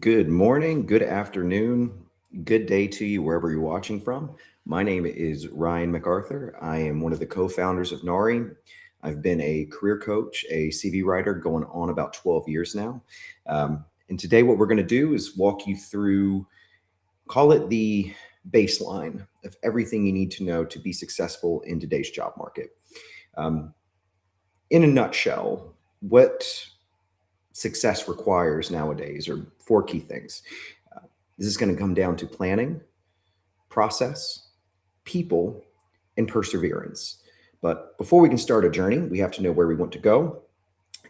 Good morning, good afternoon, good day to you wherever you're watching from. My name is Ryan MacArthur. I am one of the co-founders of Nari. I've been a career coach, a CV writer going on about 12 years now. And today what we're going to do is walk you through, call it the baseline of everything you need to know to be successful in today's job market. Um, in a nutshell, what success requires nowadays are four key things. This is going to come down to planning, process, people, and perseverance. But before we can start a journey, we have to know where we want to go.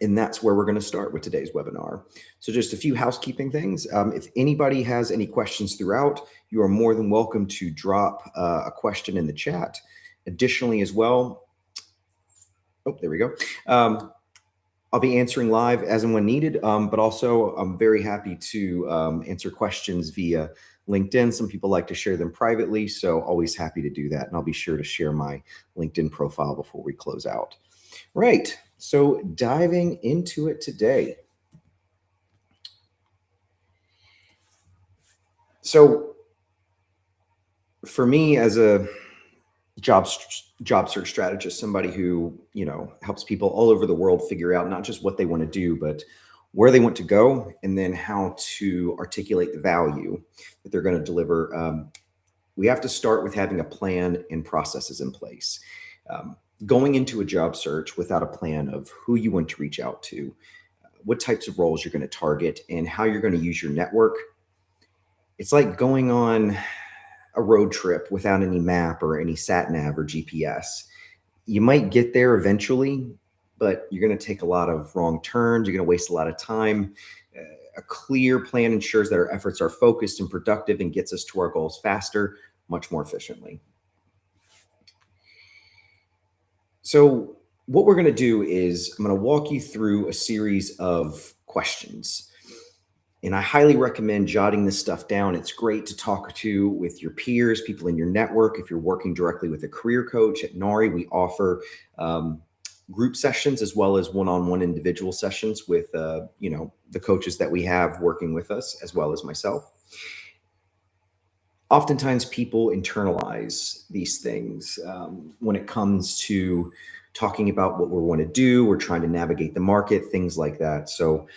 And that's where we're going to start with today's webinar. So just a few housekeeping things. If anybody has any questions throughout, you are more than welcome to drop a question in the chat. Additionally, as well, oh, there we go. I'll be answering live as and when needed, but also I'm very happy to answer questions via LinkedIn. Some people like to share them privately, so always happy to do that. And I'll be sure to share my LinkedIn profile before we close out. Right, so diving into it today. So for me as a job search strategist, somebody who, helps people all over the world figure out not just what they want to do, but where they want to go, and then how to articulate the value that they're going to deliver. We have to start with having a plan and processes in place. Going into a job search without a plan of who you want to reach out to, what types of roles you're going to target, and how you're going to use your network. It's like going on a road trip without any map or any sat nav or GPS. You might get there eventually, but you're going to take a lot of wrong turns. You're going to waste a lot of time. A clear plan ensures that our efforts are focused and productive and gets us to our goals faster, much more efficiently. So what we're going to do is I'm going to walk you through a series of questions. And I highly recommend jotting this stuff down. It's great to talk to with your peers, people in your network. If you're working directly with a career coach at Nari, we offer group sessions as well as one-on-one individual sessions with the coaches that we have working with us, as well as myself. Oftentimes people internalize these things when it comes to talking about what we want to do. We're trying to navigate the market, things like that. So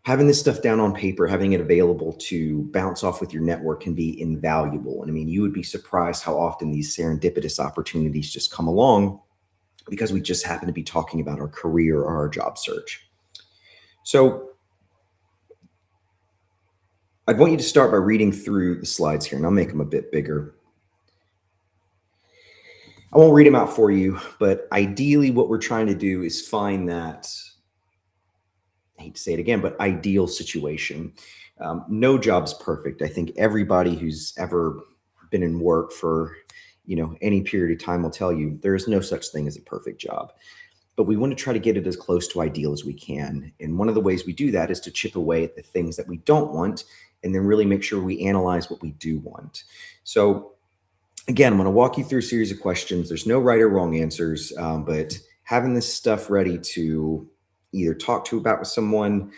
having this stuff down on paper, having it available to bounce off with your network can be invaluable. And I mean, you would be surprised how often these serendipitous opportunities just come along because we just happen to be talking about our career or our job search. So I'd want you to start by reading through the slides here, and I'll make them a bit bigger. I won't read them out for you, but ideally what we're trying to do is find that, I hate to say it again, but ideal situation. No job's perfect. I think everybody who's ever been in work for any period of time will tell you there is no such thing as a perfect job. But we want to try to get it as close to ideal as we can. And one of the ways we do that is to chip away at the things that we don't want and then really make sure we analyze what we do want. So again, I'm going to walk you through a series of questions. There's no right or wrong answers, but having this stuff ready to either talk to about with someone,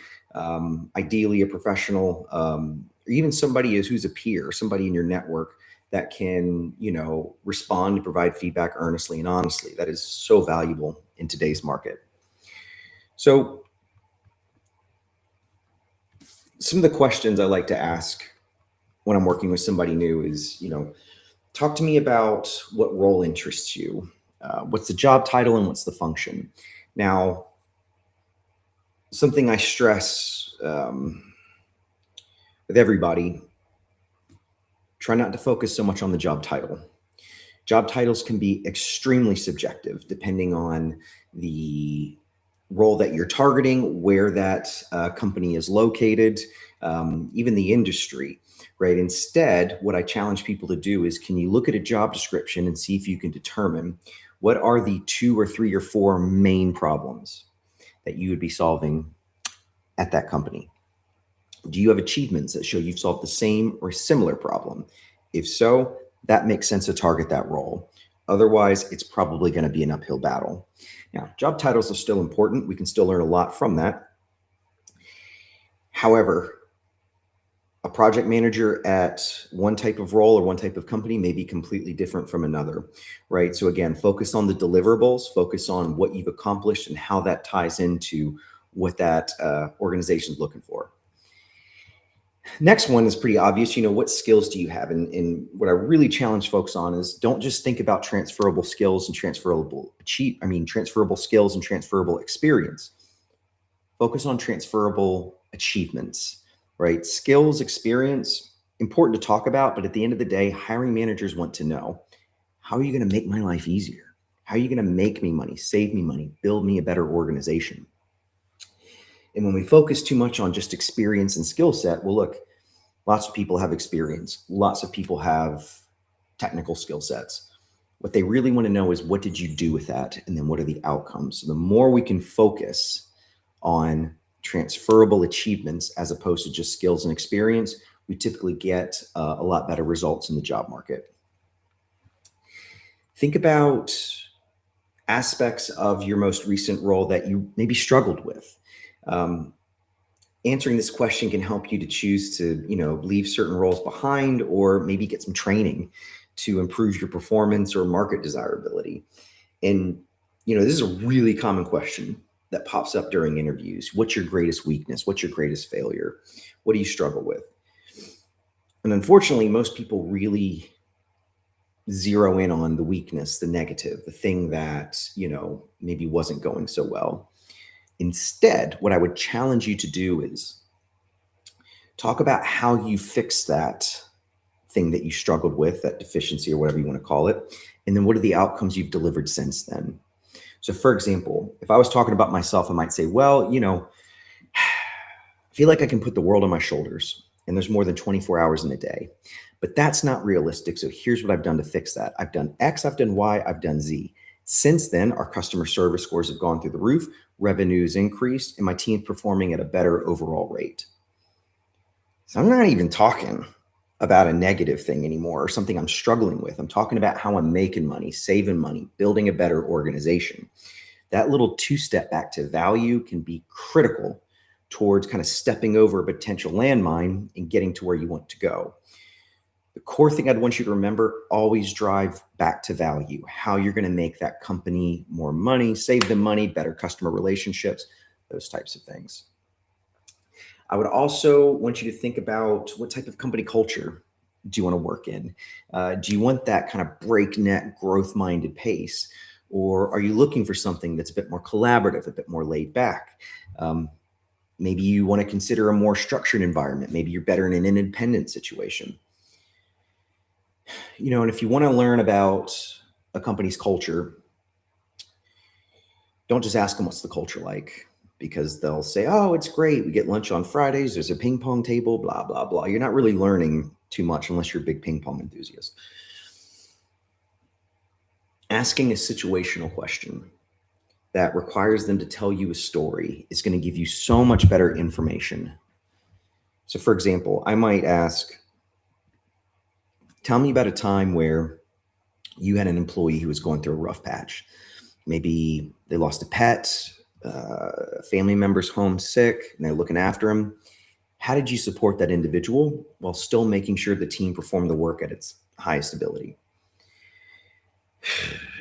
ideally a professional, or even somebody who's a peer, somebody in your network that can, respond and provide feedback earnestly and honestly. That is so valuable in today's market. So some of the questions I like to ask when I'm working with somebody new is, talk to me about what role interests you. What's the job title and what's the function? Now, something I stress with everybody, try not to focus so much on the job title. Job titles can be extremely subjective depending on the role that you're targeting, where that company is located, even the industry, right? Instead, what I challenge people to do is, can you look at a job description and see if you can determine what are the 2 or 3 or 4 main problems that you would be solving at that company? Do you have achievements that show you've solved the same or similar problem? If so, that makes sense to target that role. Otherwise, it's probably going to be an uphill battle. Now, job titles are still important. We can still learn a lot from that. However, A project manager at one type of role or one type of company may be completely different from another, right? So again, focus on the deliverables, focus on what you've accomplished and how that ties into what that organization is looking for. Next one is pretty obvious. What skills do you have? And what I really challenge folks on is don't just think about transferable skills and transferable skills and transferable experience. Focus on transferable achievements, right? Skills, experience, important to talk about, but at the end of the day, hiring managers want to know, how are you going to make my life easier? How are you going to make me money, save me money, build me a better organization? And when we focus too much on just experience and skill set, well, look, lots of people have experience. Lots of people have technical skill sets. What they really want to know is, what did you do with that? And then what are the outcomes? So the more we can focus on transferable achievements as opposed to just skills and experience, we typically get a lot better results in the job market. Think about aspects of your most recent role that you maybe struggled with. Answering this question can help you to choose to, leave certain roles behind, or maybe get some training to improve your performance or market desirability. And, this is a really common question that pops up during interviews. What's your greatest weakness? What's your greatest failure? What do you struggle with? And unfortunately, most people really zero in on the weakness, the negative, the thing that, maybe wasn't going so well. Instead, what I would challenge you to do is talk about how you fix that thing that you struggled with, that deficiency or whatever you want to call it. And then what are the outcomes you've delivered since then? So for example, if I was talking about myself, I might say, well, I feel like I can put the world on my shoulders and there's more than 24 hours in a day, but that's not realistic. So here's what I've done to fix that. I've done X, I've done Y, I've done Z. Since then, our customer service scores have gone through the roof, revenues increased, and my team's performing at a better overall rate. So I'm not even talking about a negative thing anymore or something I'm struggling with. I'm talking about how I'm making money, saving money, building a better organization. That little two-step back to value can be critical towards kind of stepping over a potential landmine and getting to where you want to go. The core thing I'd want you to remember, always drive back to value, how you're going to make that company more money, save them money, better customer relationships, those types of things. I would also want you to think about, what type of company culture do you want to work in? Do you want that kind of breakneck growth-minded pace? Or are you looking for something that's a bit more collaborative, a bit more laid back? Maybe you want to consider a more structured environment. Maybe you're better in an independent situation. And if you want to learn about a company's culture, don't just ask them what's the culture like, because they'll say, oh, it's great. We get lunch on Fridays. There's a ping pong table, blah, blah, blah. You're not really learning too much unless you're a big ping pong enthusiast. Asking a situational question that requires them to tell you a story is going to give you so much better information. So for example, I might ask, tell me about a time where you had an employee who was going through a rough patch. Maybe they lost a pet, family member's homesick, and they're looking after him. How did you support that individual while still making sure the team performed the work at its highest ability?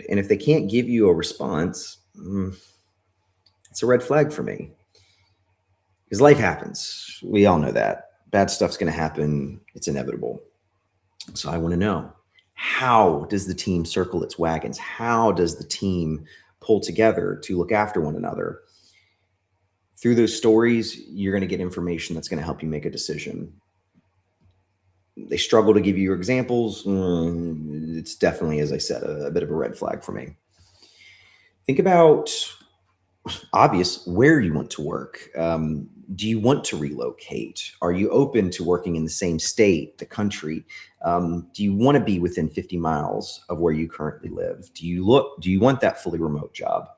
And if they can't give you a response, it's a red flag for me. Because life happens. We all know that. Bad stuff's going to happen. It's inevitable. So I want to know, how does the team circle its wagons? How does the team pull together to look after one another? Through those stories, you're going to get information that's going to help you make a decision. They struggle to give you examples. It's definitely, as I said, a bit of a red flag for me. Think about, obvious, where you want to work. Do you want to relocate? Are you open to working in the same state, the country? Do you want to be within 50 miles of where you currently live? Do you want that fully remote job?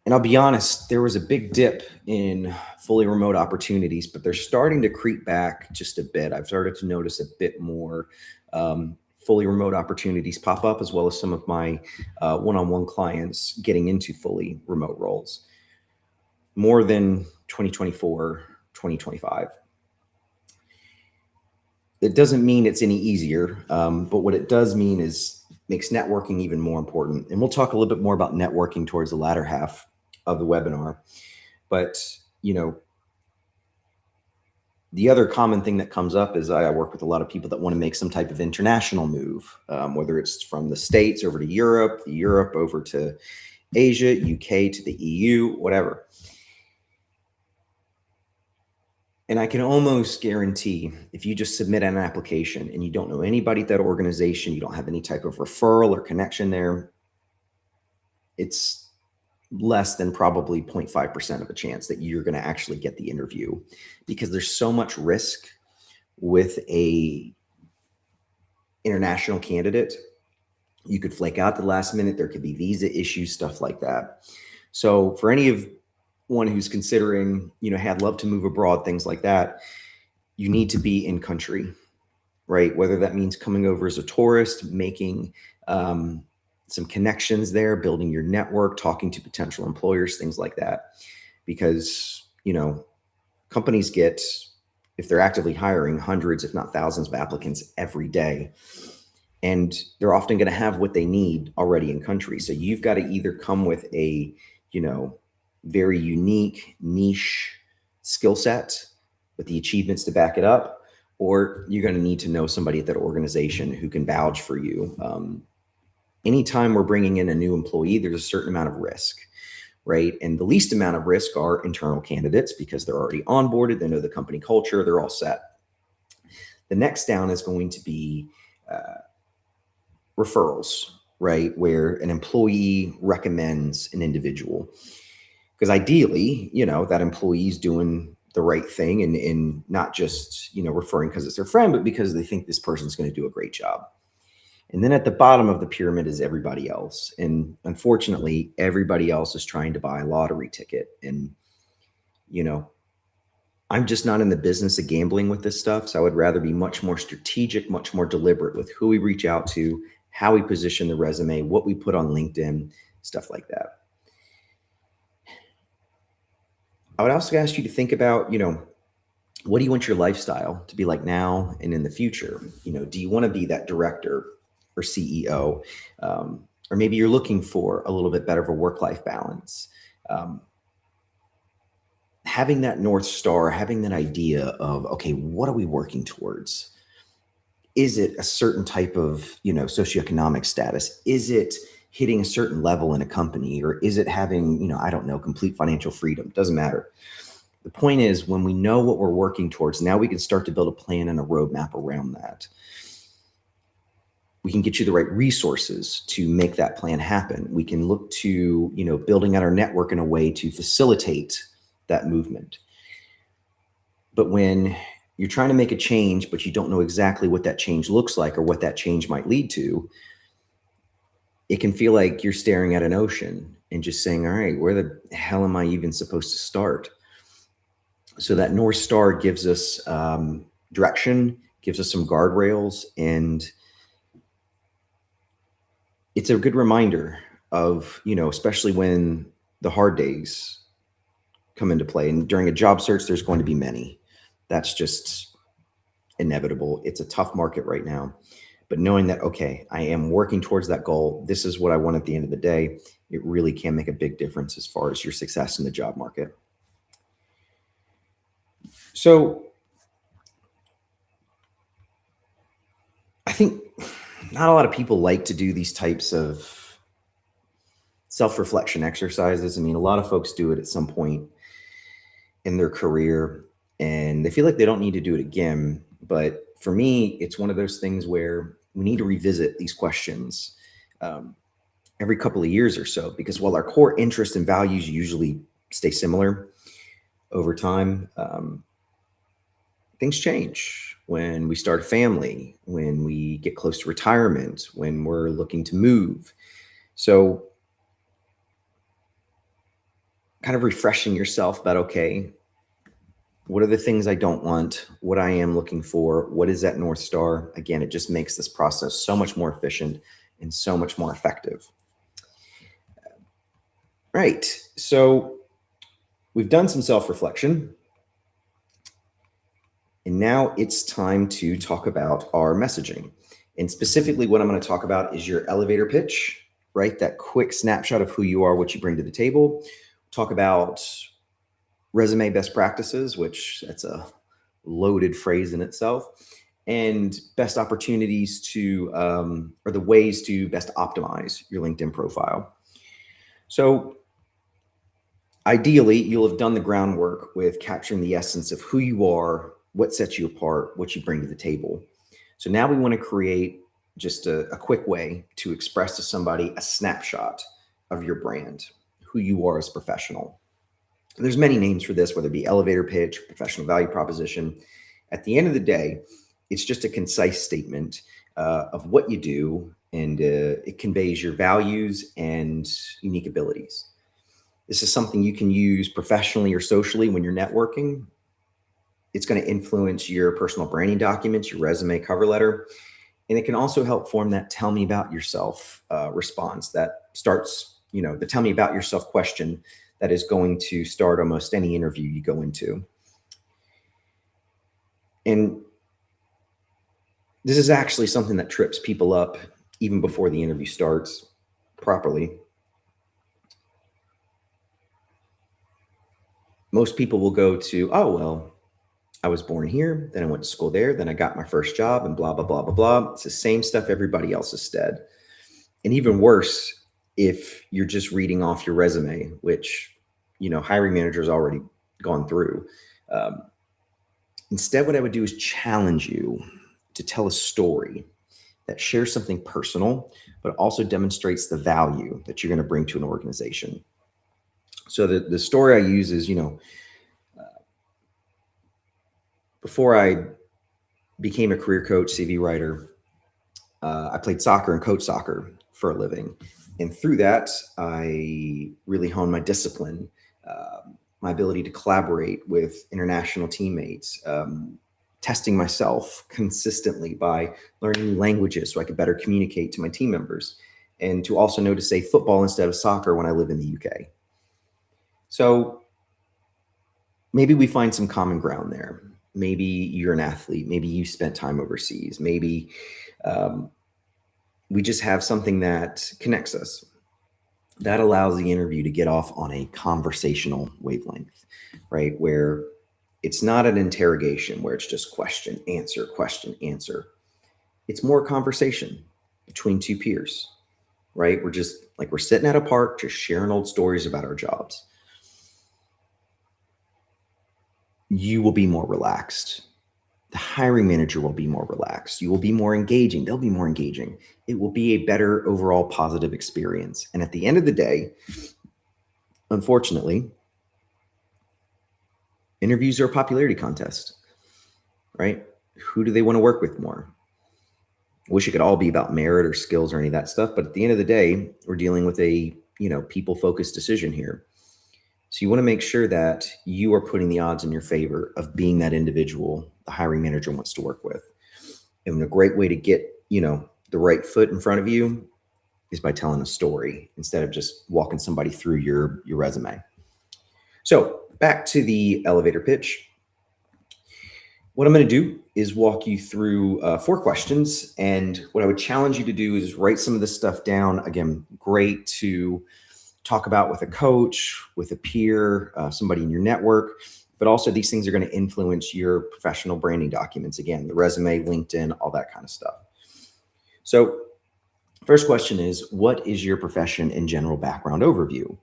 And I'll be honest, there was a big dip in fully remote opportunities, but they're starting to creep back just a bit. I've started to notice a bit more fully remote opportunities pop up, as well as some of my one-on-one clients getting into fully remote roles. More than 2024, 2025. It doesn't mean it's any easier, but what it does mean is makes networking even more important. And we'll talk a little bit more about networking towards the latter half of the webinar. But, you know, the other common thing that comes up is I work with a lot of people that want to make some type of international move, whether it's from the States over to Europe, Europe over to Asia, UK to the EU, whatever. And I can almost guarantee if you just submit an application and you don't know anybody at that organization, you don't have any type of referral or connection there, it's less than probably 0.5% of a chance that you're going to actually get the interview, because there's so much risk with a international candidate. You could flake out the last minute. There could be visa issues, stuff like that. So for any of one who's considering, had love to move abroad, things like that, you need to be in country, right? Whether that means coming over as a tourist, making some connections there, building your network, talking to potential employers, things like that. Because, companies get, if they're actively hiring, hundreds, if not thousands of applicants every day. And they're often going to have what they need already in country. So you've got to either come with a, very unique niche skill set with the achievements to back it up, or you're going to need to know somebody at that organization who can vouch for you. Anytime we're bringing in a new employee, there's a certain amount of risk, right? And the least amount of risk are internal candidates, because they're already onboarded, they know the company culture, they're all set. The next down is going to be referrals, right? Where an employee recommends an individual. Because ideally, that employee is doing the right thing and not just, referring because it's their friend, but because they think this person's going to do a great job. And then at the bottom of the pyramid is everybody else. And unfortunately, everybody else is trying to buy a lottery ticket. And, I'm just not in the business of gambling with this stuff. So I would rather be much more strategic, much more deliberate with who we reach out to, how we position the resume, what we put on LinkedIn, stuff like that. I would also ask you to think about, what do you want your lifestyle to be like now and in the future? Do you want to be that director or CEO? Or maybe you're looking for a little bit better of a work-life balance. Having that North Star, having that idea of, okay, what are we working towards? Is it a certain type of, socioeconomic status? Is it hitting a certain level in a company? Or is it having, I don't know, complete financial freedom? Doesn't matter. The point is, when we know what we're working towards, now we can start to build a plan and a roadmap around that. We can get you the right resources to make that plan happen. We can look to, building out our network in a way to facilitate that movement. But when you're trying to make a change, but you don't know exactly what that change looks like or what that change might lead to, it can feel like you're staring at an ocean and just saying, all right, where the hell am I even supposed to start? So that North Star gives us direction, gives us some guardrails, and it's a good reminder of, especially when the hard days come into play. And during a job search, there's going to be many. That's just inevitable. It's a tough market right now. But knowing that, okay, I am working towards that goal, this is what I want at the end of the day, it really can make a big difference as far as your success in the job market. So I think not a lot of people like to do these types of self-reflection exercises. I mean, a lot of folks do it at some point in their career and they feel like they don't need to do it again. But for me, it's one of those things where we need to revisit these questions every couple of years or so, because while our core interests and values usually stay similar over time, things change when we start a family, when we get close to retirement, when we're looking to move. So kind of refreshing yourself about, okay, what are the things I don't want? What I am looking for? What is that North Star? Again, it just makes this process so much more efficient and so much more effective. Right. So we've done some self-reflection. And now it's time to talk about our messaging. And specifically, what I'm going to talk about is your elevator pitch, right? That quick snapshot of who you are, what you bring to the table. Talk about resume best practices, which that's a loaded phrase in itself, and best opportunities to, or the ways to best optimize your LinkedIn profile. So ideally, you'll have done the groundwork with capturing the essence of who you are, what sets you apart, what you bring to the table. So now we want to create just a quick way to express to somebody a snapshot of your brand, who you are as a professional. There's many names for this, whether it be elevator pitch, professional value proposition. At the end of the day, it's just a concise statement of what you do, and it conveys your values and unique abilities. This is something you can use professionally or socially when you're networking. It's going to influence your personal branding documents, your resume, cover letter, and it can also help form that tell me about yourself response that starts, the tell me about yourself question that is going to start almost any interview you go into. And this is actually something that trips people up even before the interview starts properly. Most people will go to, oh, well, I was born here, then I went to school there, then I got my first job, and blah, blah, blah, blah, blah. It's the same stuff everybody else has said. And even worse, if you're just reading off your resume, which, hiring managers already gone through. Instead, what I would do is challenge you to tell a story that shares something personal, but also demonstrates the value that you're going to bring to an organization. So the story I use is, before I became a career coach, CV writer, I played soccer and coached soccer for a living. And through that, I really honed my discipline, my ability to collaborate with international teammates, testing myself consistently by learning new languages so I could better communicate to my team members, and to also know to say football instead of soccer when I live in the UK. So maybe we find some common ground there. Maybe you're an athlete. Maybe you spent time overseas. Maybe we just have something that connects us. That allows the interview to get off on a conversational wavelength, right? Where it's not an interrogation where it's just question, answer, question, answer. It's more conversation between two peers, right? We're just like, we're sitting at a park, just sharing old stories about our jobs. You will be more relaxed. The hiring manager will be more relaxed. You will be more engaging. They'll be more engaging. It will be a better overall positive experience. And at the end of the day, unfortunately, interviews are a popularity contest, right? Who do they want to work with more? I wish it could all be about merit or skills or any of that stuff. But at the end of the day, we're dealing with a, people-focused decision here. So you want to make sure that you are putting the odds in your favor of being that individual the hiring manager wants to work with. And a great way to get, the right foot in front of you is by telling a story instead of just walking somebody through your resume. So back to the elevator pitch. What I'm going to do is walk you through 4 questions. And what I would challenge you to do is write some of this stuff down. Again, great to talk about with a coach, with a peer, somebody in your network, but also these things are going to influence your professional branding documents. Again, the resume, LinkedIn, all that kind of stuff. So first question is, what is your profession and general background overview?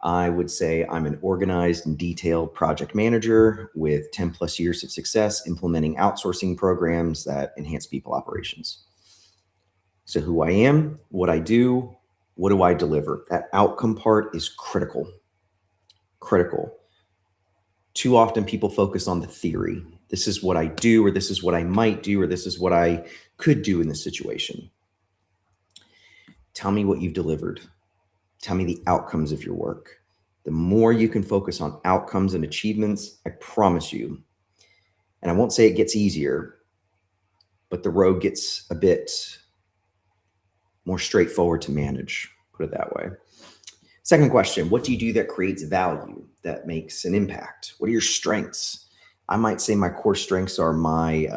I would say I'm an organized and detailed project manager with 10 plus years of success implementing outsourcing programs that enhance people operations. So who I am, what I do, what do I deliver? That outcome part is critical. Critical. Too often people focus on the theory. This is what I do, or this is what I might do, or this is what I could do in this situation. Tell me what you've delivered. Tell me the outcomes of your work. The more you can focus on outcomes and achievements, I promise you, and I won't say it gets easier, but the road gets a bit more straightforward to manage, put it that way. Second question, what do you do that creates value, that makes an impact? What are your strengths? I might say my core strengths are my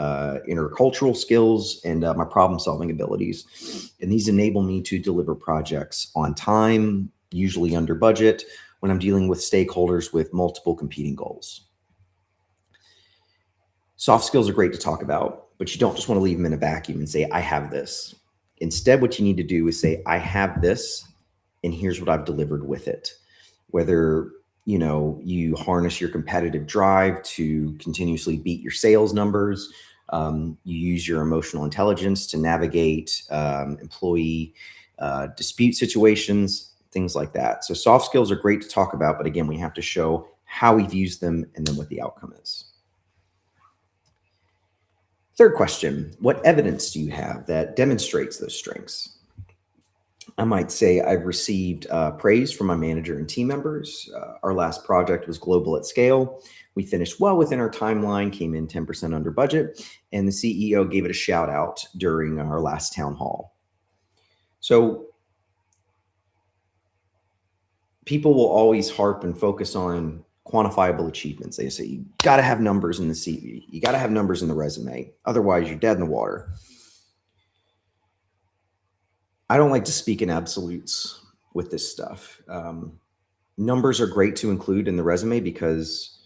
intercultural skills and my problem solving abilities. And these enable me to deliver projects on time, usually under budget, when I'm dealing with stakeholders with multiple competing goals. Soft skills are great to talk about, but you don't just want to leave them in a vacuum and say, I have this. Instead, what you need to do is say, I have this, and here's what I've delivered with it. Whether you harness your competitive drive to continuously beat your sales numbers, you use your emotional intelligence to navigate employee dispute situations, things like that. So soft skills are great to talk about, but again, we have to show how we've used them and then what the outcome is. Third question, what evidence do you have that demonstrates those strengths? I might say I've received praise from my manager and team members. Our last project was global at scale. We finished well within our timeline, came in 10% under budget, and the CEO gave it a shout out during our last town hall. So people will always harp and focus on quantifiable achievements. They say, you got to have numbers in the CV. You got to have numbers in the resume. Otherwise, you're dead in the water. I don't like to speak in absolutes with this stuff. Numbers are great to include in the resume because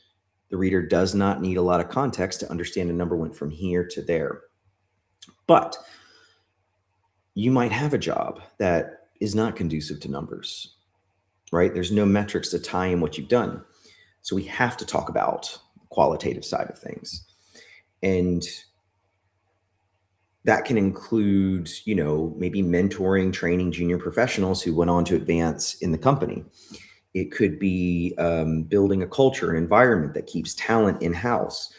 the reader does not need a lot of context to understand a number went from here to there. But you might have a job that is not conducive to numbers, right? There's no metrics to tie in what you've done. So we have to talk about the qualitative side of things. And that can include, maybe mentoring, training junior professionals who went on to advance in the company. It could be building a culture, an environment that keeps talent in-house.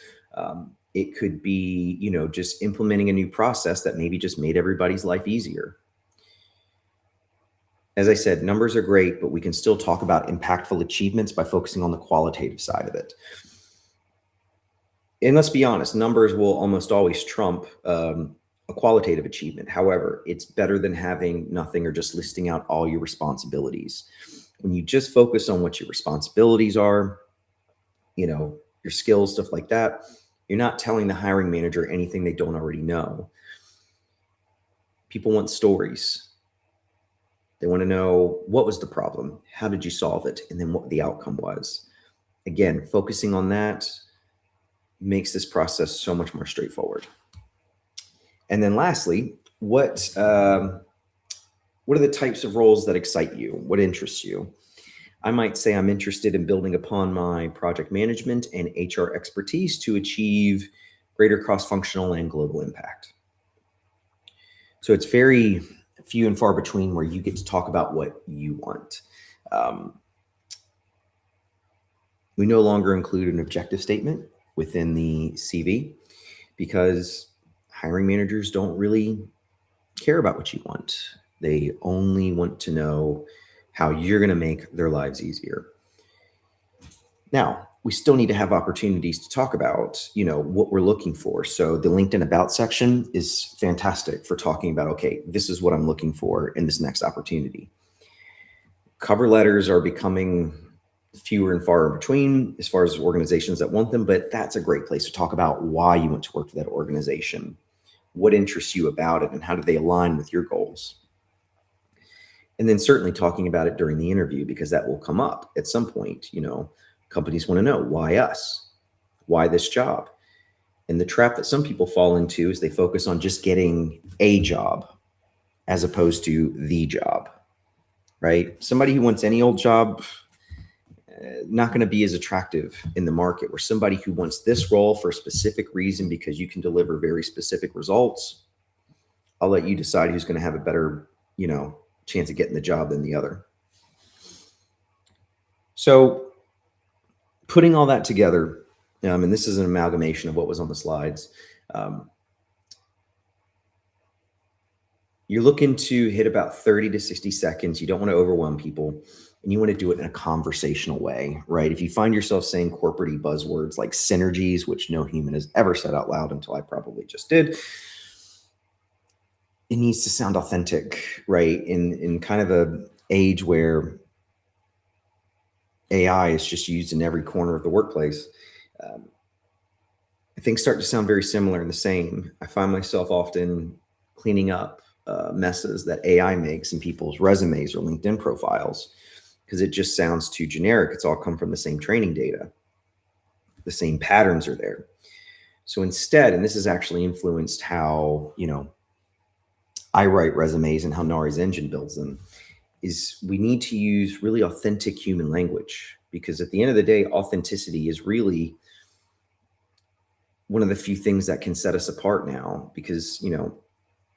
It could be, just implementing a new process that maybe just made everybody's life easier. As I said, numbers are great, but we can still talk about impactful achievements by focusing on the qualitative side of it. And let's be honest, numbers will almost always trump a qualitative achievement. However, it's better than having nothing or just listing out all your responsibilities. When you just focus on what your responsibilities are, your skills, stuff like that, you're not telling the hiring manager anything they don't already know. People want stories. They want to know, what was the problem? How did you solve it? And then what the outcome was. Again, focusing on that makes this process so much more straightforward. And then lastly, what are the types of roles that excite you? What interests you? I might say I'm interested in building upon my project management and HR expertise to achieve greater cross-functional and global impact. So it's very few and far between where you get to talk about what you want. We no longer include an objective statement within the CV because hiring managers don't really care about what you want. They only want to know how you're going to make their lives easier. Now, we still need to have opportunities to talk about, what we're looking for. So the LinkedIn About section is fantastic for talking about, okay, this is what I'm looking for in this next opportunity. Cover letters are becoming fewer and far between as far as organizations that want them, but that's a great place to talk about why you want to work for that organization, what interests you about it, and how do they align with your goals. And then certainly talking about it during the interview, because that will come up at some point. Companies want to know, why us? Why this job? And the trap that some people fall into is they focus on just getting a job as opposed to the job, right? Somebody who wants any old job, not going to be as attractive in the market, where somebody who wants this role for a specific reason because you can deliver very specific results. I'll let you decide who's going to have a better, chance of getting the job than the other. So putting all that together, and this is an amalgamation of what was on the slides. You're looking to hit about 30 to 60 seconds. You don't want to overwhelm people, and you want to do it in a conversational way, right? If you find yourself saying corporate buzzwords like synergies, which no human has ever said out loud until I probably just did, it needs to sound authentic, right? In kind of a age where AI is just used in every corner of the workplace. things start to sound very similar and the same. I find myself often cleaning up messes that AI makes in people's resumes or LinkedIn profiles because it just sounds too generic. It's all come from the same training data. The same patterns are there. So instead, and this has actually influenced how, I write resumes and how Nari's engine builds them, is we need to use really authentic human language, because at the end of the day, authenticity is really one of the few things that can set us apart now. Because,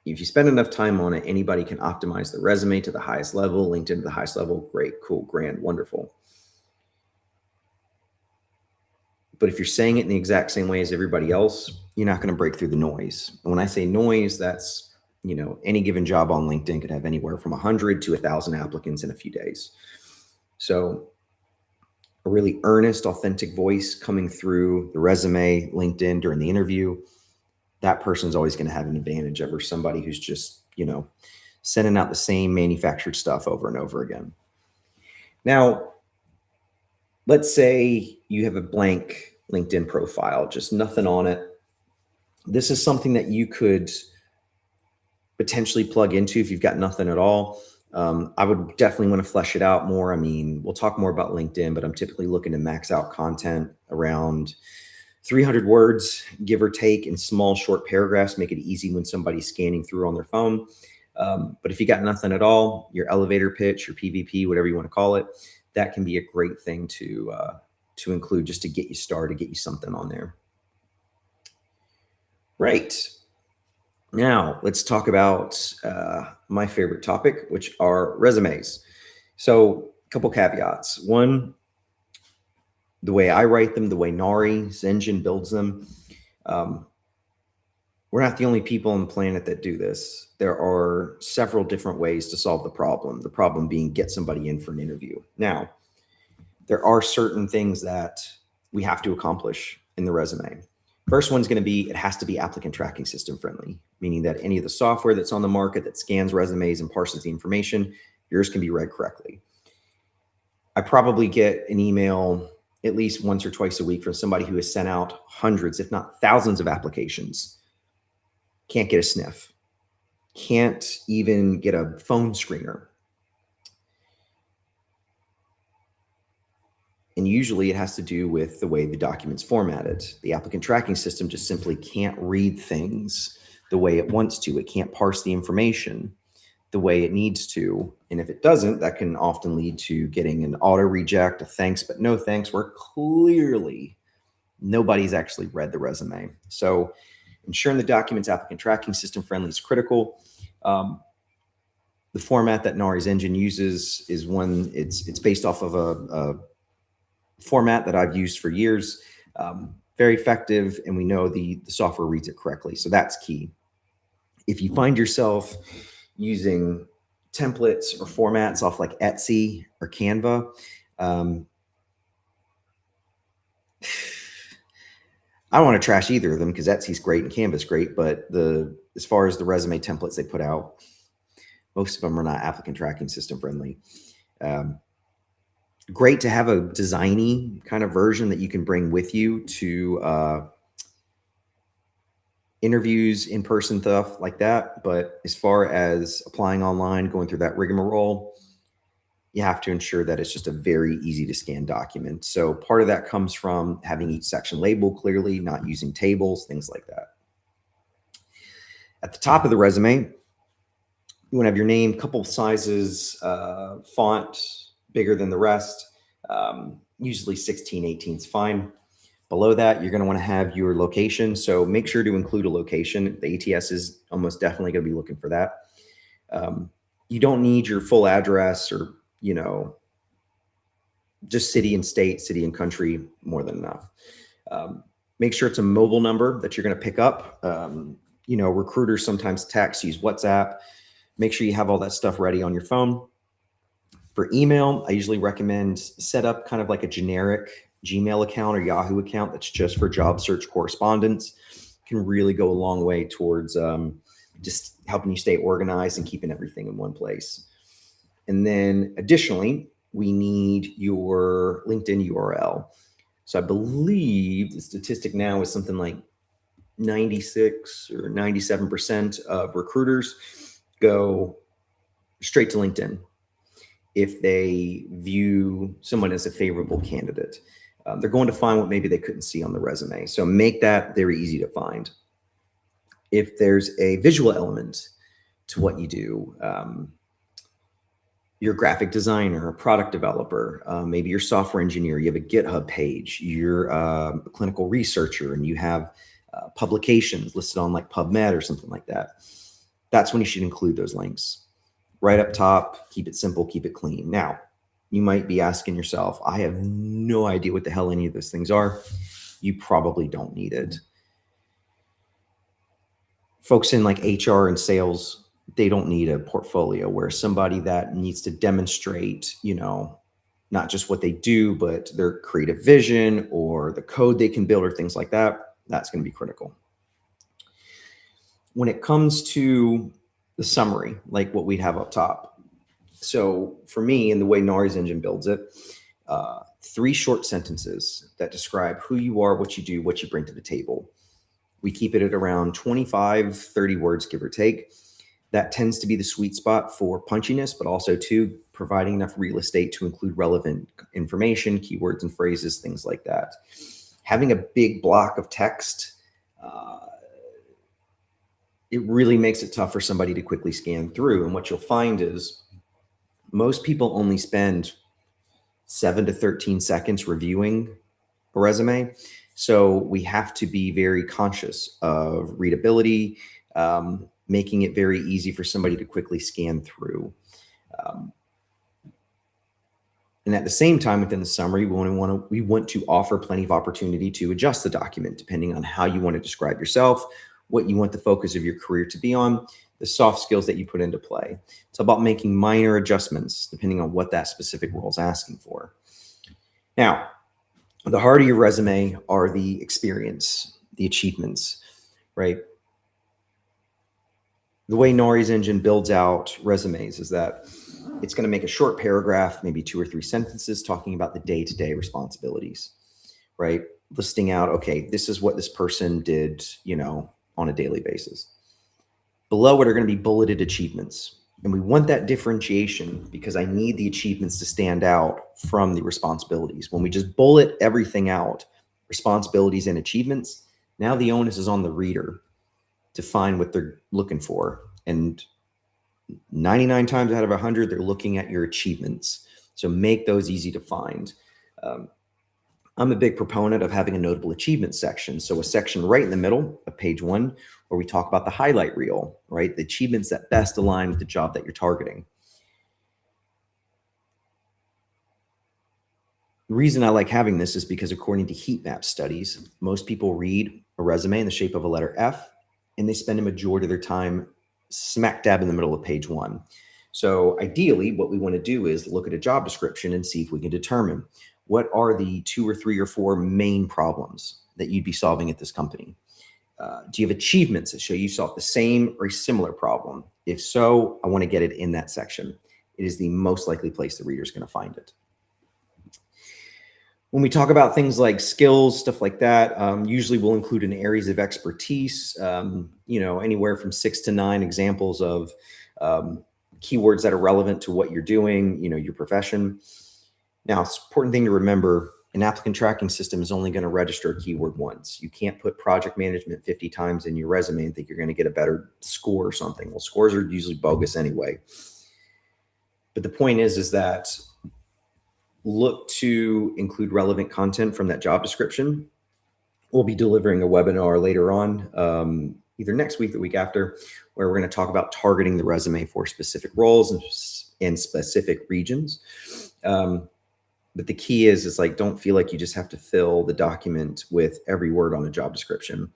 if you spend enough time on it, anybody can optimize the resume to the highest level, LinkedIn to the highest level. Great, cool, grand, wonderful. But if you're saying it in the exact same way as everybody else, you're not going to break through the noise. And when I say noise, that's, any given job on LinkedIn could have anywhere from 100 to 1,000 applicants in a few days. So a really earnest, authentic voice coming through the resume, LinkedIn during the interview, that person's always going to have an advantage over somebody who's just, sending out the same manufactured stuff over and over again. Now, let's say you have a blank LinkedIn profile, just nothing on it. This is something that you could potentially plug into if you've got nothing at all. I would definitely want to flesh it out more. I mean, we'll talk more about LinkedIn, but I'm typically looking to max out content around 300 words, give or take, in small, short paragraphs, make it easy when somebody's scanning through on their phone. But if you got nothing at all, your elevator pitch, your PVP, whatever you want to call it, that can be a great thing to include just to get you started, get you something on there. Right. Now, let's talk about my favorite topic, which are resumes. So a couple caveats. One, the way I write them, the way Nari's engine builds them, we're not the only people on the planet that do this. There are several different ways to solve the problem being get somebody in for an interview. Now, there are certain things that we have to accomplish in the resume. First one's going to be, it has to be applicant tracking system friendly, meaning that any of the software that's on the market that scans resumes and parses the information, yours can be read correctly. I probably get an email at least once or twice a week from somebody who has sent out hundreds, if not thousands of applications, can't get a sniff, can't even get a phone screener. And usually it has to do with the way the document's formatted. The applicant tracking system just simply can't read things the way it wants to. It can't parse the information the way it needs to. And if it doesn't, that can often lead to getting an auto reject, a thanks but no thanks, where clearly nobody's actually read the resume. So ensuring the document's applicant tracking system friendly is critical. The format that Nari's engine uses is one, it's based off of a format that I've used for years. Very effective, and we know the software reads it correctly. So that's key. If you find yourself using templates or formats off like Etsy or Canva, I don't want to trash either of them because Etsy's great and Canva's great, but as far as the resume templates they put out, most of them are not applicant tracking system friendly. Great to have a designy kind of version that you can bring with you to interviews, in-person stuff like that. But as far as applying online, going through that rigmarole, you have to ensure that it's just a very easy to scan document. So part of that comes from having each section labeled clearly, not using tables, things like that. At the top of the resume, you want to have your name, couple sizes, font bigger than the rest. Usually 16, 18 is fine. Below that, you're going to want to have your location. So make sure to include a location. The ATS is almost definitely going to be looking for that. You don't need your full address or, just city and state, city and country, more than enough. Make sure it's a mobile number that you're going to pick up. Recruiters sometimes text, use WhatsApp. Make sure you have all that stuff ready on your phone. For email, I usually recommend set up kind of like a generic Gmail account or Yahoo account that's just for job search correspondence. Can really go a long way towards just helping you stay organized and keeping everything in one place. And then additionally, we need your LinkedIn URL. So I believe the statistic now is something like 96 or 97% of recruiters go straight to LinkedIn if they view someone as a favorable candidate. They're going to find what maybe they couldn't see on the resume. So make that very easy to find. If there's a visual element to what you do, you're a graphic designer, a product developer, maybe you're a software engineer, you have a GitHub page, you're a clinical researcher, and you have publications listed on like PubMed or something like that. That's when you should include those links. Right up top, keep it simple, keep it clean. Now, you might be asking yourself, I have no idea what the hell any of those things are. You probably don't need it. Folks in like HR and sales, they don't need a portfolio, where somebody that needs to demonstrate, not just what they do, but their creative vision or the code they can build or things like that, that's going to be critical. When it comes to the summary, like what we'd have up top. So for me, and the way Nari's engine builds it, 3 short sentences that describe who you are, what you do, what you bring to the table. We keep it at around 25, 30 words, give or take. That tends to be the sweet spot for punchiness, but also too, providing enough real estate to include relevant information, keywords and phrases, things like that. Having a big block of text, it really makes it tough for somebody to quickly scan through. And what you'll find is most people only spend 7 to 13 seconds reviewing a resume. So we have to be very conscious of readability, making it very easy for somebody to quickly scan through. And at the same time, within the summary, we want to offer plenty of opportunity to adjust the document depending on how you want to describe yourself, what you want the focus of your career to be on, the soft skills that you put into play. It's about making minor adjustments depending on what that specific role is asking for. Now, the heart of your resume are the experience, the achievements, right? The way Nari's engine builds out resumes is that it's going to make a short paragraph, maybe 2 or 3 sentences, talking about the day-to-day responsibilities, right? Listing out, okay, this is what this person did, on a daily basis. Below it are going to be bulleted achievements. And we want that differentiation because I need the achievements to stand out from the responsibilities. When we just bullet everything out, responsibilities and achievements, now the onus is on the reader to find what they're looking for. And 99 times out of 100, they're looking at your achievements. So make those easy to find. I'm a big proponent of having a notable achievement section. So a section right in the middle of page 1 where we talk about the highlight reel, right? The achievements that best align with the job that you're targeting. The reason I like having this is because according to heat map studies, most people read a resume in the shape of a letter F, and they spend a majority of their time smack dab in the middle of page 1. So ideally, what we want to do is look at a job description and see if we can determine what are the 2 or 3 or 4 main problems that you'd be solving at this company. Do you have achievements that show you solved the same or a similar problem? If so, I want to get it in that section. It is the most likely place the reader is going to find it. When we talk about things like skills, stuff like that, usually we'll include in areas of expertise, anywhere from 6 to 9 examples of keywords that are relevant to what you're doing, your profession. Now, it's an important thing to remember, an applicant tracking system is only going to register a keyword once. You can't put project management 50 times in your resume and think you're going to get a better score or something. Well, scores are usually bogus anyway. But the point is that look to include relevant content from that job description. We'll be delivering a webinar later on, either next week or the week after, where we're going to talk about targeting the resume for specific roles and specific regions. But the key is like, don't feel like you just have to fill the document with every word on a job description.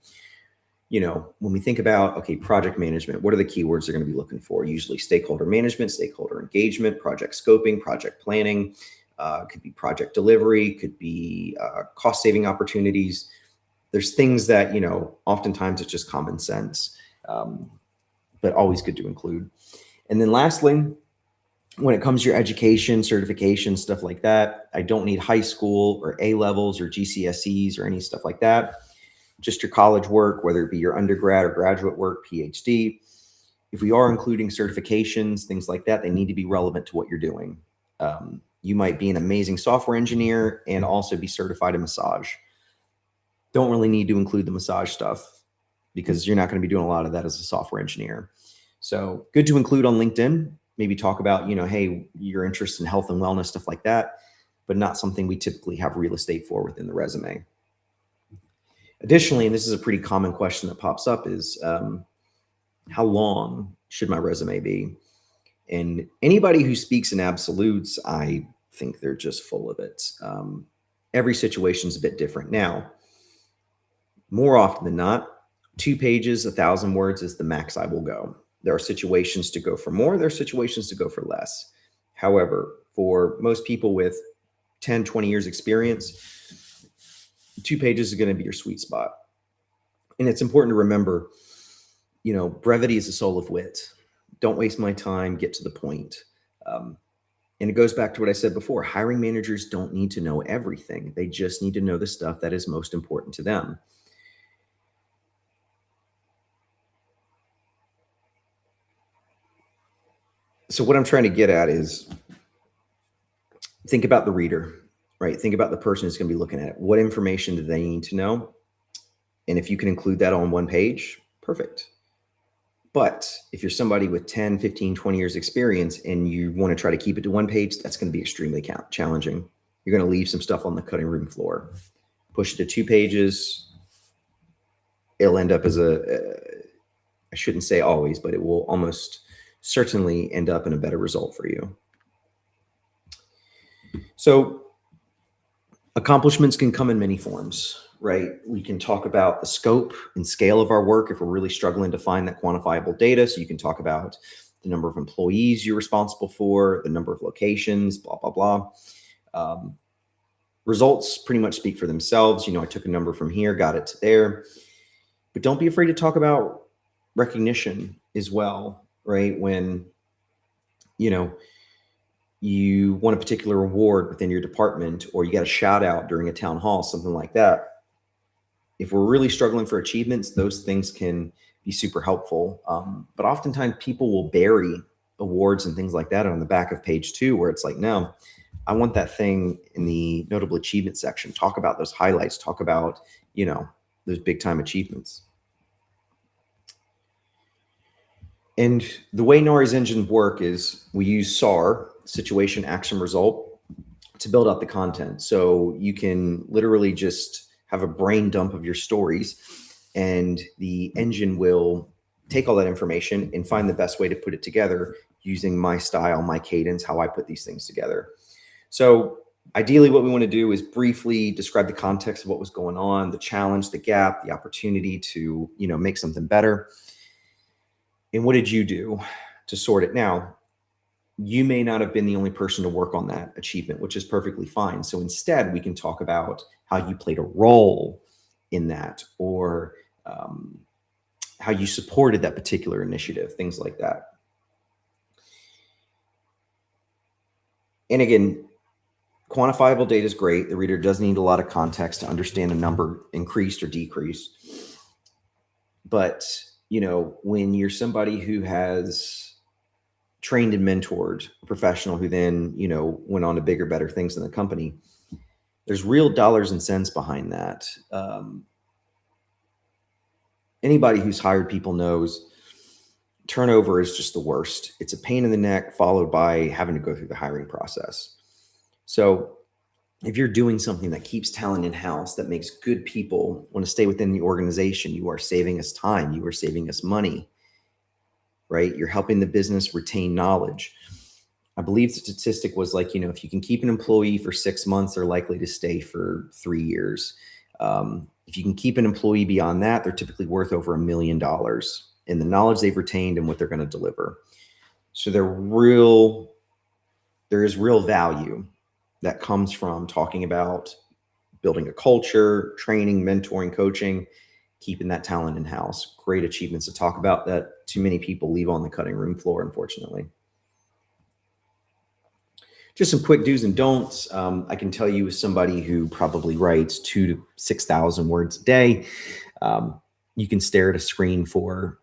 When we think about, okay, project management, what are the keywords they're going to be looking for? Usually stakeholder management, stakeholder engagement, project scoping, project planning, could be project delivery, could be cost saving opportunities. There's things that, oftentimes it's just common sense, but always good to include. And then lastly, when it comes to your education, certification, stuff like that, I don't need high school or A levels or GCSEs or any stuff like that. just your college work, whether it be your undergrad or graduate work, PhD. If we are including certifications, things like that, they need to be relevant to what you're doing. You might be an amazing software engineer and also be certified in massage. Don't really need to include the massage stuff because you're not going to be doing a lot of that as a software engineer. So good to include on LinkedIn. Maybe talk about, hey, your interest in health and wellness, stuff like that, but not something we typically have real estate for within the resume. Additionally, and this is a pretty common question that pops up, is how long should my resume be? And anybody who speaks in absolutes, I think they're just full of it. Every situation is a bit different. Now, more often than not, 2 pages, 1,000 words is the max I will go. There are situations to go for more. There are situations to go for less. However, for most people with 10, 20 years experience, 2 pages is going to be your sweet spot. And it's important to remember, brevity is the soul of wit. Don't waste my time, get to the point. And it goes back to what I said before. Hiring managers don't need to know everything. They just need to know the stuff that is most important to them. So what I'm trying to get at is think about the reader, right? Think about the person who's going to be looking at it. What information do they need to know? And if you can include that on 1 page, perfect. But if you're somebody with 10, 15, 20 years experience and you want to try to keep it to 1 page, that's going to be extremely challenging. You're going to leave some stuff on the cutting room floor. Push it to 2 pages. It'll end up as I shouldn't say always, but it will almost certainly end up in a better result for you. So accomplishments can come in many forms, right? We can talk about the scope and scale of our work if we're really struggling to find that quantifiable data. So you can talk about the number of employees you're responsible for, the number of locations, blah, blah, blah. Results pretty much speak for themselves. I took a number from here, got it to there. But don't be afraid to talk about recognition as well, right? When, you won a particular award within your department, or you got a shout out during a town hall, something like that. If we're really struggling for achievements, those things can be super helpful. But oftentimes people will bury awards and things like that on the back of page 2, where it's like, no, I want that thing in the notable achievement section. Talk about those highlights, talk about, those big time achievements. And the way NARI's engine work is we use SAR, situation, action, result, to build out the content. So you can literally just have a brain dump of your stories, and the engine will take all that information and find the best way to put it together using my style, my cadence, how I put these things together. So ideally what we want to do is briefly describe the context of what was going on, the challenge, the gap, the opportunity to, make something better. And what did you do to sort it? Now, you may not have been the only person to work on that achievement, which is perfectly fine. So instead, we can talk about how you played a role in that, or how you supported that particular initiative, things like that. And again, quantifiable data is great. The reader does need a lot of context to understand a number increased or decreased. But, when you're somebody who has trained and mentored a professional who then, went on to bigger, better things in the company, there's real dollars and cents behind that. Anybody who's hired people knows turnover is just the worst. It's a pain in the neck, followed by having to go through the hiring process. So if you're doing something that keeps talent in-house, that makes good people want to stay within the organization, you are saving us time, you are saving us money, right? You're helping the business retain knowledge. I believe the statistic was like, if you can keep an employee for 6 months, they're likely to stay for 3 years. If you can keep an employee beyond that, they're typically worth over $1 million in the knowledge they've retained and what they're going to deliver. So there is real value that comes from talking about building a culture, training, mentoring, coaching, keeping that talent in-house. Great achievements to talk about that too many people leave on the cutting room floor, unfortunately. Just some quick do's and don'ts. I can tell you, as somebody who probably writes 2,000 to 6,000 words a day, You can stare at a screen for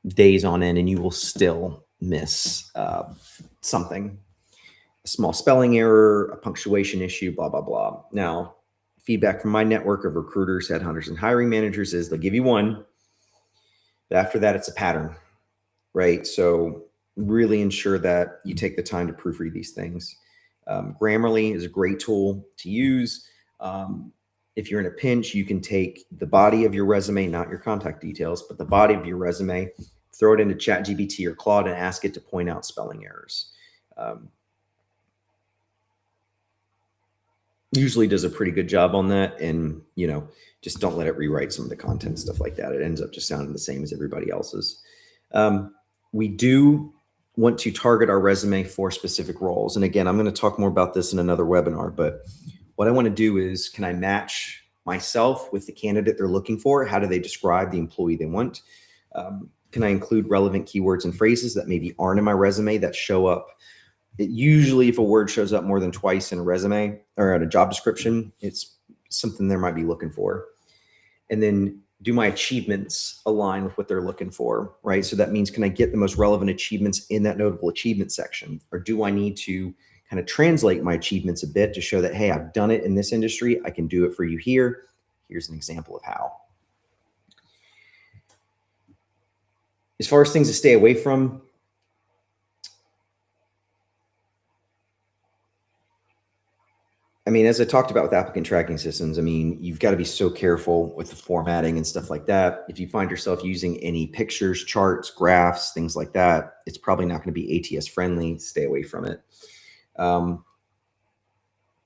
days on end and you will still miss something. A small spelling error, a punctuation issue, blah, blah, blah. Now, feedback from my network of recruiters, headhunters, and hiring managers is they'll give you one, but after that, it's a pattern, right? So really ensure that you take the time to proofread these things. Grammarly is a great tool to use. If you're in a pinch, you can take the body of your resume, not your contact details, but the body of your resume, throw it into ChatGPT or Claude and ask it to point out spelling errors. Usually does a pretty good job on that. And, just don't let it rewrite some of the content, stuff like that. It ends up just sounding the same as everybody else's. We do want to target our resume for specific roles. And again, I'm going to talk more about this in another webinar, but what I want to do is, can I match myself with the candidate they're looking for? How do they describe the employee they want? Can I include relevant keywords and phrases that maybe aren't in my resume that show up? Usually if a word shows up more than twice in a resume or in a job description, it's something they might be looking for. And then do my achievements align with what they're looking for, right? So that means, can I get the most relevant achievements in that notable achievement section? Or do I need to kind of translate my achievements a bit to show that, hey, I've done it in this industry. I can do it for you here. Here's an example of how. As far as things to stay away from, as I talked about with applicant tracking systems, you've got to be so careful with the formatting and stuff like that. If you find yourself using any pictures, charts, graphs, things like that, it's probably not going to be ATS friendly. Stay away from it.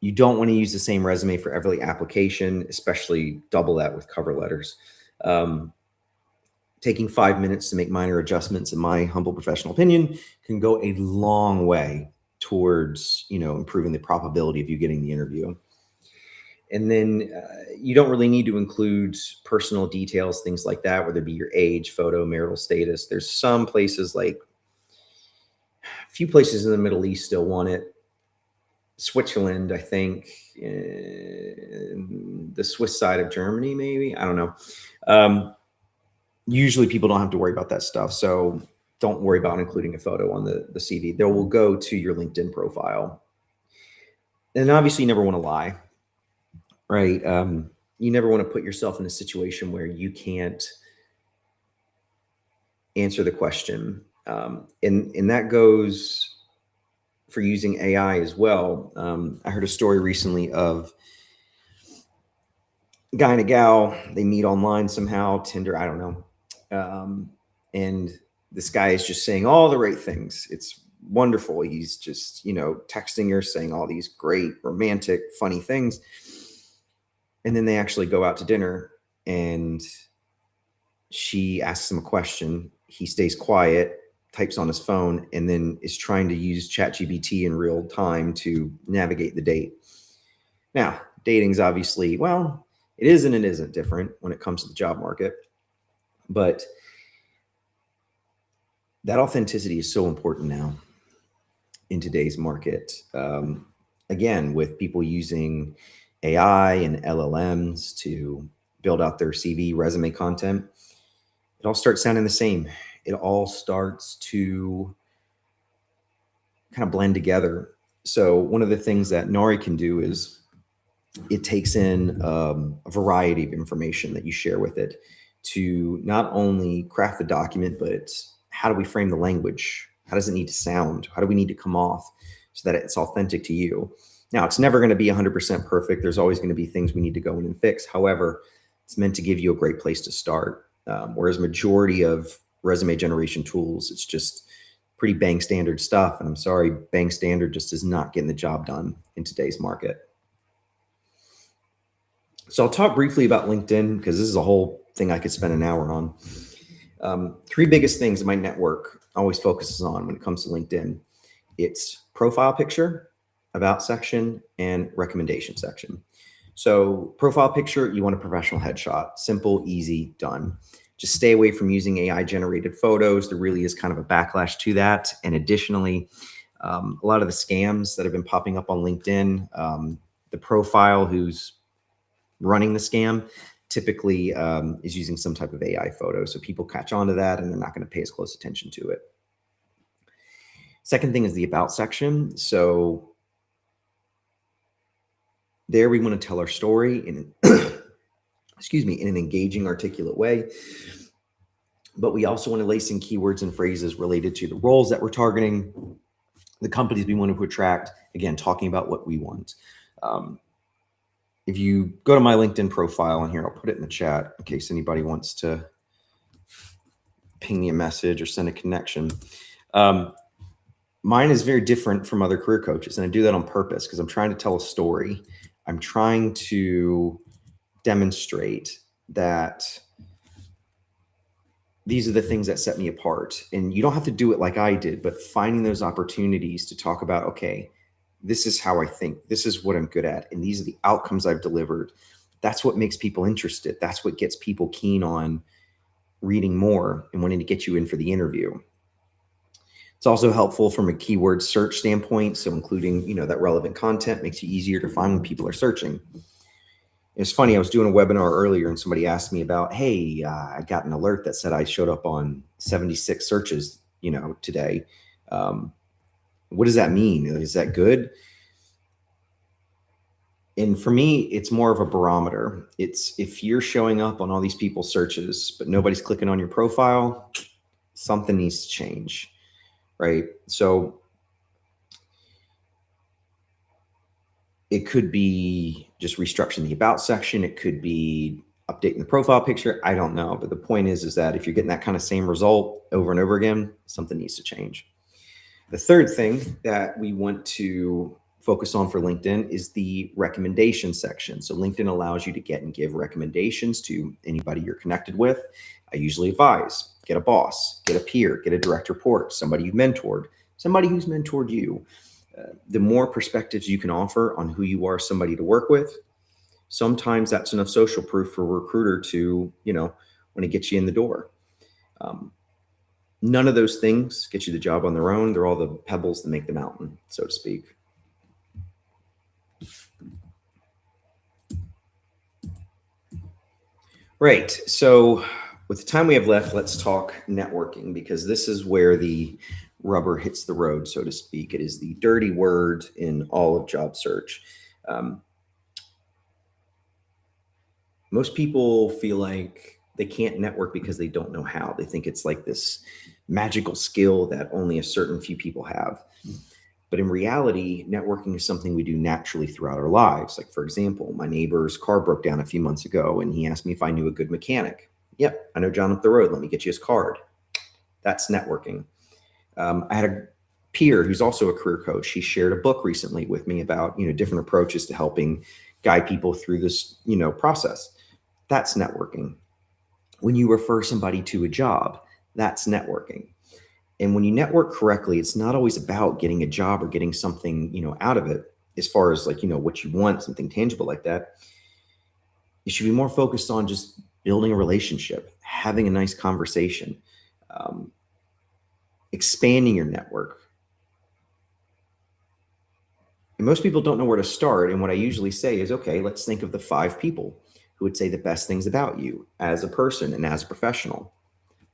You don't want to use the same resume for every application, especially double that with cover letters. Taking 5 minutes to make minor adjustments, in my humble professional opinion, can go a long way towards, improving the probability of you getting the interview. And then you don't really need to include personal details, things like that, whether it be your age, photo, marital status. There's some places, like a few places in the Middle East still want it. Switzerland, I think, the Swiss side of Germany, maybe, I don't know. Usually people don't have to worry about that stuff. So don't worry about including a photo on the CV. They will go to your LinkedIn profile. And obviously you never want to lie, right? You never want to put yourself in a situation where you can't answer the question. And that goes for using AI as well. I heard a story recently of a guy and a gal, they meet online somehow, Tinder, I don't know. And this guy is just saying all the right things. It's wonderful. He's just, texting her, saying all these great, romantic, funny things. And then they actually go out to dinner and she asks him a question. He stays quiet, types on his phone, and then is trying to use ChatGPT in real time to navigate the date. Now, dating's obviously, well, it is and it isn't different when it comes to the job market. But that authenticity is so important now in today's market. Again, with people using AI and LLMs to build out their CV resume content, it all starts sounding the same. It all starts to kind of blend together. So one of the things that Nari can do is it takes in a variety of information that you share with it to not only craft the document, but how do we frame the language? How does it need to sound? How do we need to come off so that it's authentic to you? Now, it's never going to be 100% perfect. There's always going to be things we need to go in and fix. However, it's meant to give you a great place to start. Whereas majority of resume generation tools, it's just pretty bang standard stuff. And I'm sorry, bang standard just is not getting the job done in today's market. So I'll talk briefly about LinkedIn because this is a whole thing I could spend an hour on. Three biggest things my network always focuses on when it comes to LinkedIn. It's profile picture, about section, and recommendation section. So profile picture, you want a professional headshot, simple, easy, done. Just stay away from using AI generated photos. There really is kind of a backlash to that. And additionally, a lot of the scams that have been popping up on LinkedIn, the profile who's running the scam typically is using some type of AI photo. So people catch on to that and they're not going to pay as close attention to it. Second thing is the about section. So there we want to tell our story in, excuse me, in an engaging, articulate way. But we also want to lace in keywords and phrases related to the roles that we're targeting, the companies we want to attract, again, talking about what we want. If you go to my LinkedIn profile, and here, I'll put it in the chat in case anybody wants to ping me a message or send a connection. Mine is very different from other career coaches, and I do that on purpose because I'm trying to tell a story. I'm trying to demonstrate that these are the things that set me apart. And you don't have to do it like I did, but finding those opportunities to talk about, okay, this is how I think, this is what I'm good at, and these are the outcomes I've delivered. That's what makes people interested. That's what gets people keen on reading more and wanting to get you in for the interview. It's also helpful from a keyword search standpoint. So including, that relevant content makes you easier to find when people are searching. It's funny, I was doing a webinar earlier and somebody asked me about, hey, I got an alert that said I showed up on 76 searches, today. What does that mean? Is that good? And for me, it's more of a barometer. It's if you're showing up on all these people's searches, but nobody's clicking on your profile, something needs to change, right? So it could be just restructuring the about section. It could be updating the profile picture. I don't know. But the point is that if you're getting that kind of same result over and over again, something needs to change. The third thing that we want to focus on for LinkedIn is the recommendation section. So LinkedIn allows you to get and give recommendations to anybody you're connected with. I usually advise, get a boss, get a peer, get a direct report, somebody you've mentored, somebody who's mentored you. The more perspectives you can offer on who you are, somebody to work with, sometimes that's enough social proof for a recruiter to, want to get you in the door. None of those things get you the job on their own. They're all the pebbles that make the mountain, so to speak. Right. So with the time we have left, let's talk networking, because this is where the rubber hits the road, so to speak. It is the dirty word in all of job search. Most people feel like they can't network because they don't know how. They think it's like this magical skill that only a certain few people have. But in reality, networking is something we do naturally throughout our lives. Like, for example, my neighbor's car broke down a few months ago, and he asked me if I knew a good mechanic. Yep, I know John up the road. Let me get you his card. That's networking. I had a peer who's also a career coach. He shared a book recently with me about, different approaches to helping guide people through this, process. That's networking. When you refer somebody to a job, that's networking. And when you network correctly, it's not always about getting a job or getting something, out of it, as far as like, what you want, something tangible like that. You should be more focused on just building a relationship, having a nice conversation, expanding your network. And most people don't know where to start. And what I usually say is, okay, let's think of the 5 people who would say the best things about you as a person and as a professional.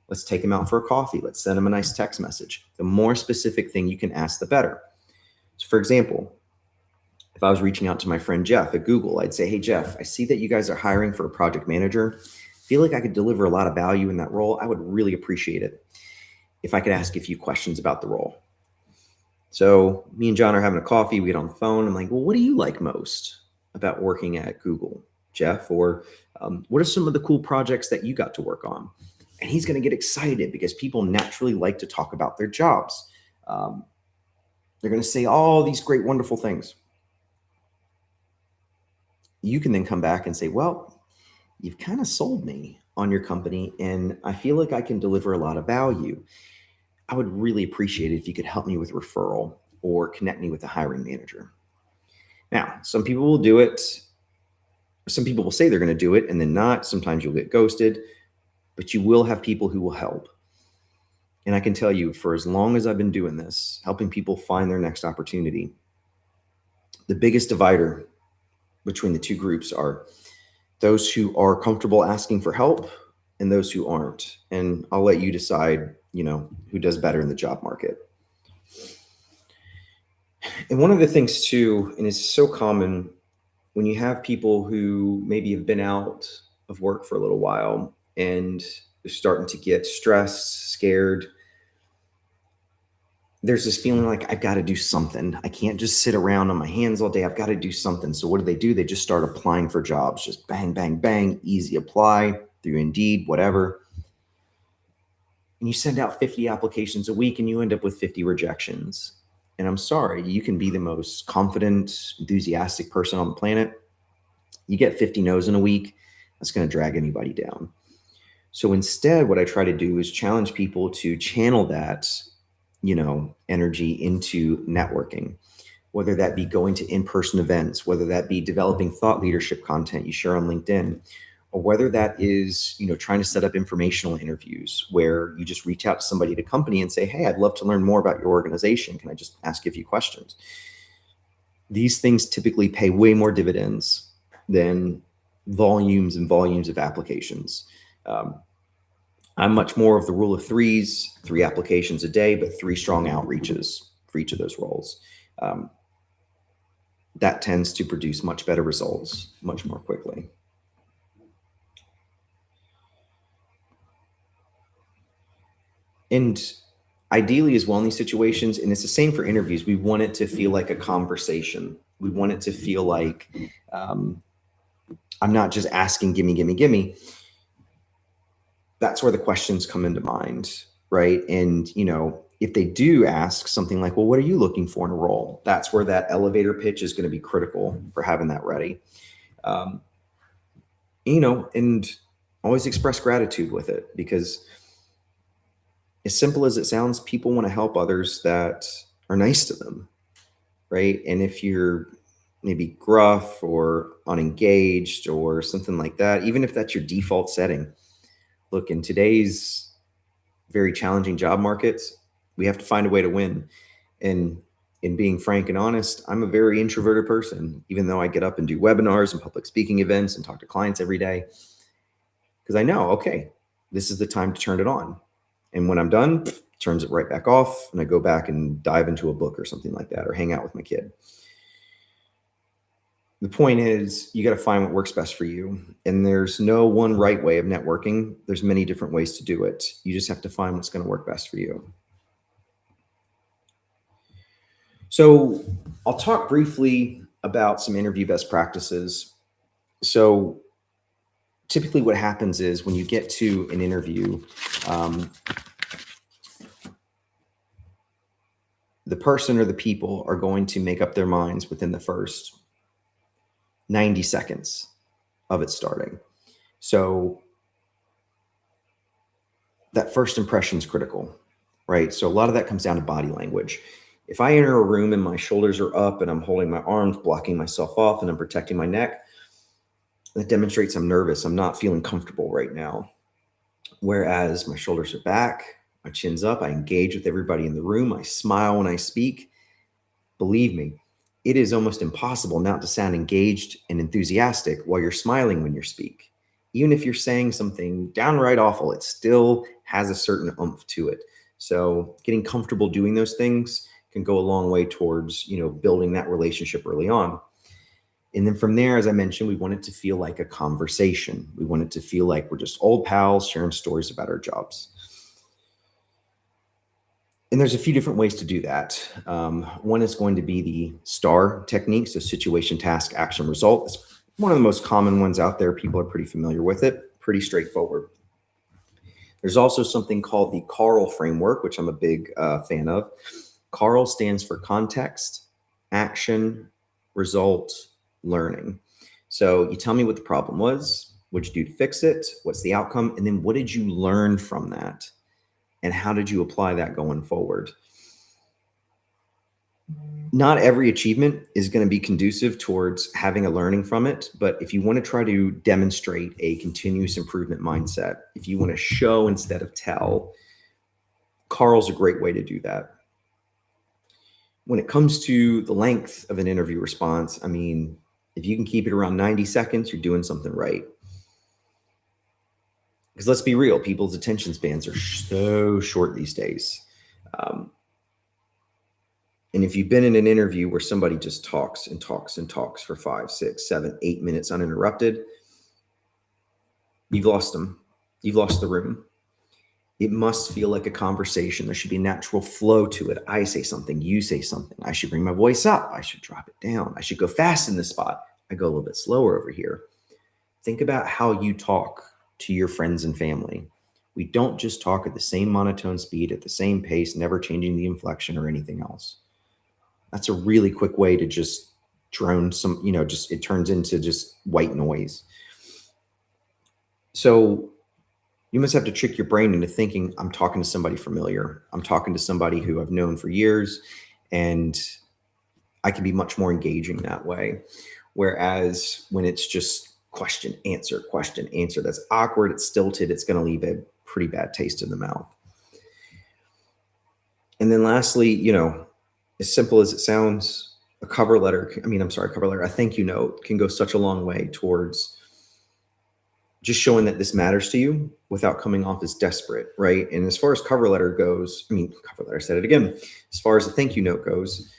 Let's take them out for a coffee. Let's send them a nice text message. The more specific thing you can ask, the better. So for example, if I was reaching out to my friend Jeff at Google, I'd say, hey, Jeff, I see that you guys are hiring for a project manager. I feel like I could deliver a lot of value in that role. I would really appreciate it if I could ask a few questions about the role. So me and John are having a coffee. We get on the phone. I'm like, well, what do you like most about working at Google, Jeff? Or what are some of the cool projects that you got to work on? And he's going to get excited because people naturally like to talk about their jobs. They're going to say all these great, wonderful things. You can then come back and say, well, you've kind of sold me on your company, and I feel like I can deliver a lot of value. I would really appreciate it if you could help me with referral or connect me with a hiring manager. Now, some people will do it. Some people will say they're going to do it and then not. Sometimes you'll get ghosted, but you will have people who will help. And I can tell you, for as long as I've been doing this, helping people find their next opportunity, the biggest divider between the two groups are those who are comfortable asking for help and those who aren't. And I'll let you decide, who does better in the job market. And one of the things too, and it's so common when you have people who maybe have been out of work for a little while and they're starting to get stressed, scared, there's this feeling like I've got to do something. I can't just sit around on my hands all day. I've got to do something. So what do? They just start applying for jobs, just bang, bang, bang, easy apply through Indeed, whatever. And you send out 50 applications a week and you end up with 50 rejections. And I'm sorry, you can be the most confident, enthusiastic person on the planet. You get 50 no's in a week, that's going to drag anybody down. So instead, what I try to do is challenge people to channel that, energy into networking, whether that be going to in-person events, whether that be developing thought leadership content you share on LinkedIn, or whether that is, trying to set up informational interviews where you just reach out to somebody at a company and say, hey, I'd love to learn more about your organization. Can I just ask you a few questions? These things typically pay way more dividends than volumes and volumes of applications. I'm much more of the rule of threes, 3 applications a day, but 3 strong outreaches for each of those roles. That tends to produce much better results much more quickly. And ideally as well in these situations, and it's the same for interviews, we want it to feel like a conversation. We want it to feel like I'm not just asking, gimme, gimme, gimme. That's where the questions come into mind, right? And, if they do ask something like, well, what are you looking for in a role? That's where that elevator pitch is going to be critical for having that ready. And always express gratitude with it, because as simple as it sounds, people want to help others that are nice to them, right? And if you're maybe gruff or unengaged or something like that, even if that's your default setting, look, in today's very challenging job markets, we have to find a way to win. And in being frank and honest, I'm a very introverted person, even though I get up and do webinars and public speaking events and talk to clients every day, because I know, okay, this is the time to turn it on. And when I'm done, turns it right back off, and I go back and dive into a book or something like that, or hang out with my kid. The point is, you got to find what works best for you. And there's no one right way of networking. There's many different ways to do it. You just have to find what's going to work best for you. So I'll talk briefly about some interview best practices. So typically what happens is when you get to an interview, the person or the people are going to make up their minds within the first 90 seconds of it starting. So that first impression is critical, right? So a lot of that comes down to body language. If I enter a room and my shoulders are up and I'm holding my arms, blocking myself off, and I'm protecting my neck, that demonstrates I'm nervous. I'm not feeling comfortable right now. Whereas my shoulders are back, my chin's up, I engage with everybody in the room, I smile when I speak. Believe me, it is almost impossible not to sound engaged and enthusiastic while you're smiling when you speak. Even if you're saying something downright awful, it still has a certain oomph to it. So getting comfortable doing those things can go a long way towards, building that relationship early on. And then from there, as I mentioned, we want it to feel like a conversation. We want it to feel like we're just old pals sharing stories about our jobs. And there's a few different ways to do that. One is going to be the STAR technique. So situation, task, action, result. It's one of the most common ones out there. People are pretty familiar with it. Pretty straightforward. There's also something called the CARL framework, which I'm a big fan of. CARL stands for context, action, result, learning. So you tell me what the problem was, what'd you do to fix it, what's the outcome, and then what did you learn from that? And how did you apply that going forward? Not every achievement is going to be conducive towards having a learning from it. But if you want to try to demonstrate a continuous improvement mindset, if you want to show instead of tell, CARL's a great way to do that. When it comes to the length of an interview response, I mean, If you can keep it around 90 seconds, you're doing something right. Because let's be real, people's attention spans are so short these days. And if you've been in an interview where somebody just talks and talks and talks for 5, 6, 7, 8 minutes uninterrupted, you've lost them. You've lost the room. It must feel like a conversation. There should be a natural flow to it. I say something, you say something. I should bring my voice up. I should drop it down. I should go fast in this spot. I go a little bit slower over here. Think about how you talk to your friends and family. We don't just talk at the same monotone speed, at the same pace, never changing the inflection or anything else. That's a really quick way to just drone some, just it turns into just white noise. So you must have to trick your brain into thinking, I'm talking to somebody familiar. I'm talking to somebody who I've known for years, and I can be much more engaging that way. Whereas when it's just question, answer, that's awkward, it's stilted, it's going to leave a pretty bad taste in the mouth. And then lastly, as simple as it sounds, a thank you note can go such a long way towards just showing that this matters to you without coming off as desperate, right? And as far as cover letter goes, I said it again. As far as a thank you note goes,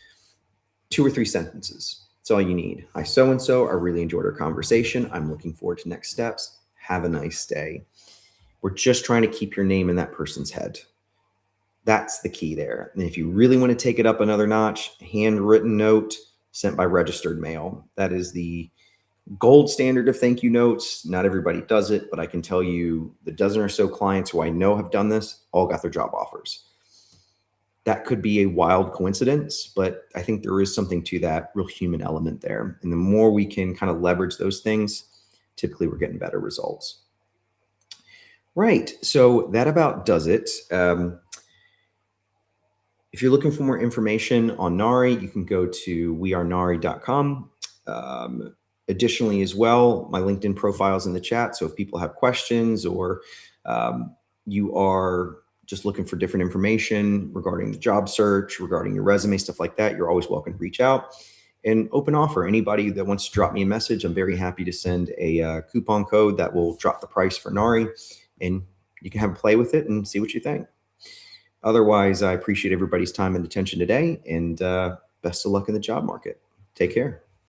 2 or 3 sentences. That's all you need. Hi, so-and-so. I really enjoyed our conversation. I'm looking forward to next steps. Have a nice day. We're just trying to keep your name in that person's head. That's the key there. And if you really want to take it up another notch, handwritten note sent by registered mail. That is the gold standard of thank you notes. Not everybody does it, but I can tell you the dozen or so clients who I know have done this all got their job offers. That could be a wild coincidence, but I think there is something to that real human element there. And the more we can kind of leverage those things, typically we're getting better results. Right. So that about does it. If you're looking for more information on NARI, you can go to wearenari.com. Additionally, as well, my LinkedIn profile is in the chat. So if people have questions or you are just looking for different information regarding the job search, regarding your resume, stuff like that, you're always welcome to reach out. And open offer, anybody that wants to drop me a message, I'm very happy to send a coupon code that will drop the price for NARI, and you can have a play with it and see what you think. Otherwise, I appreciate everybody's time and attention today, and best of luck in the job market. Take care.